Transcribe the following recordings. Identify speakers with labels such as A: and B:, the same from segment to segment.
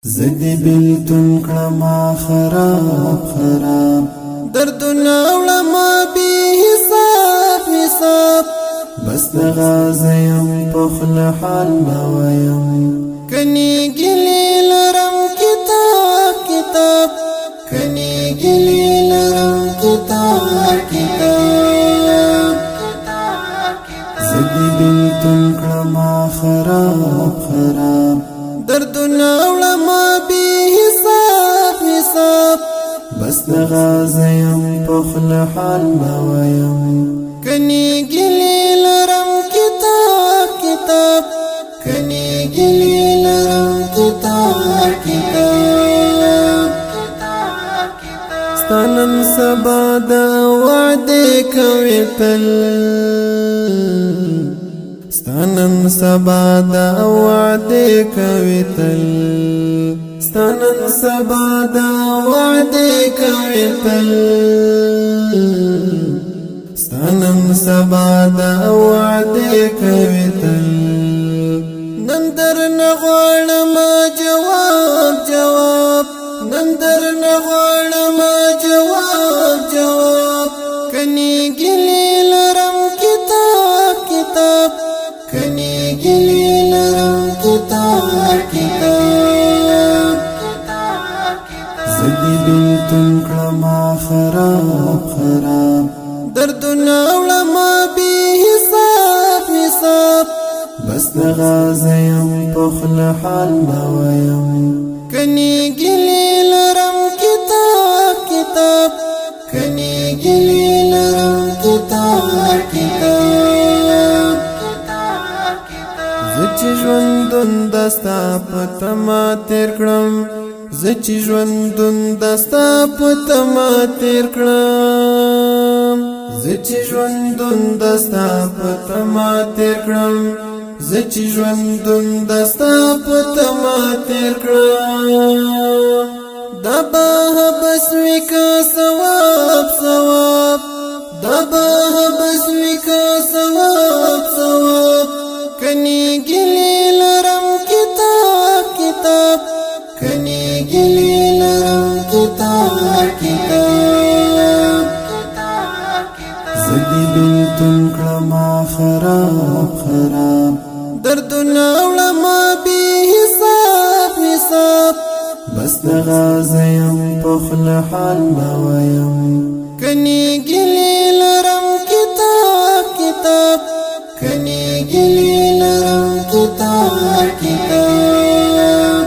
A: زدی بیلتون کلما خراب خراب دردنا علما بی حساب حساب بس دغازیم پخل حال نویم کنی گلی لرم کتاب کتاب کنی گلی لرم کتاب کتاب زدی بیلتون کلما خراب خراب دردنا علما بی حساب حساب بس دغازیم پخل حال نویم کنی گلی لرم کتاب کتاب کنی گلی لرم کتاب کتاب ستانن سبا دا وعده کوي تل ستانن سبا دا وعده کوي تل ستانن سبا دا وعده کوي تل ستانن سبا دا وعده کوي تل نندر نغوالم جواب جواب نندر نغوالم جواب جواب کني گلی لرم کتاب کتاب کنی گلی لرم کتاب کتاب زدی بیلتون کلما خراب خراب دردنا علما بی حساب حساب بس دغازیم پخل حال نویم کنی گلی لرم کتاب کتاب کنی گلی لرم کتاب کتاب زچ ژوندون دستا پتما تیر کړم زچ ژوندون دستا پتما تیر کړم زچ ژوندون دستا پتما تیر کړم زچ ژوندون دستا پتما تیر کړم دا به بس وکا ثواب ثواب دا به بس وکا ثواب ثواب کنی گلی لرم کتاب کتاب کنی گلی لرم کتاب کتاب زدی بیلتون کلما خراب خراب دردنا علما بی حساب حساب بس دغازیم پخل حال نویم کنی گلی لرم کتاب کتاب کنی گلی لرم کتاب کتاب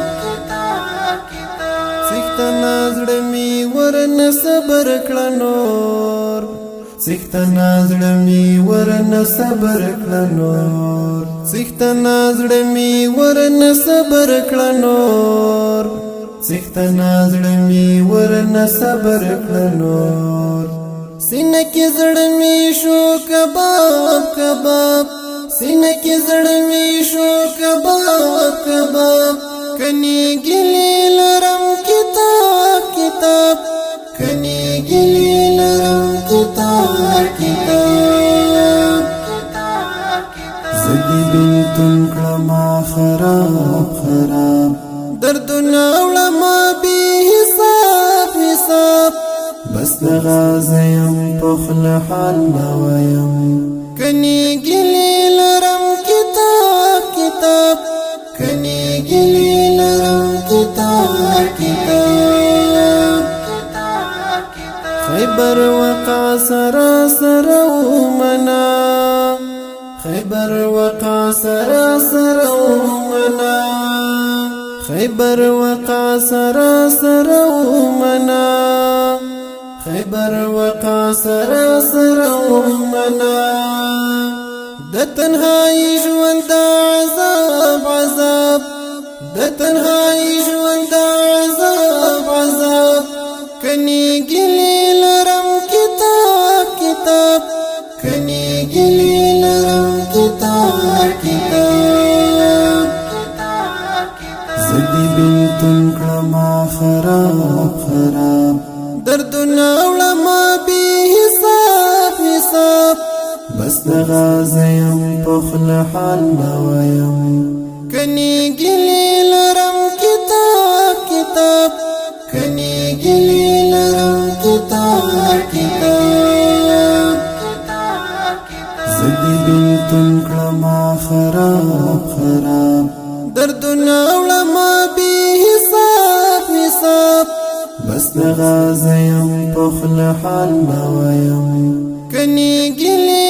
A: سختنا زړه می ورن صبر کړه نور سختنا زړه می ورن صبر کړه نور سختنا زړه می ورن صبر کړه نور سختنا زړه می ورن صبر کړه نور سینه کې زړه می شو کباب کباب سینه کې زړه می شو کباب کباب کني گلی لرم کتاب کتاب کني گلی لرم کتاب کتاب زدی بیلتون کلما خراب خراب دردنا علما بی حساب حساب بس دغازیم پخل حال نویم کنی گلی لرم کتاب کتاب کنی گلی لرم کتاب کتاب خیبر وقع سرا سرا ومنا خیبر وقع سرا سرا ومنا خیبر وقع سرا سرا ومنا خیبر وقع سرا سرا ومنا د تنهایی ژوند عذاب عذاب د تنهایی ژوند عذاب عذاب کنی گلی لرم کتاب کتاب کنی گلی لرم کتاب کتاب زدی بیلتون کلما خراب خراب دردنا علما بی حساب حساب بس دغازیم پخل حال نویم کنی گلی لرم کتاب کتاب زدی بیلتون کلما خراب خراب دردنا علما بی حساب حساب بس نغازیم پخل حال نوایم کنی گلی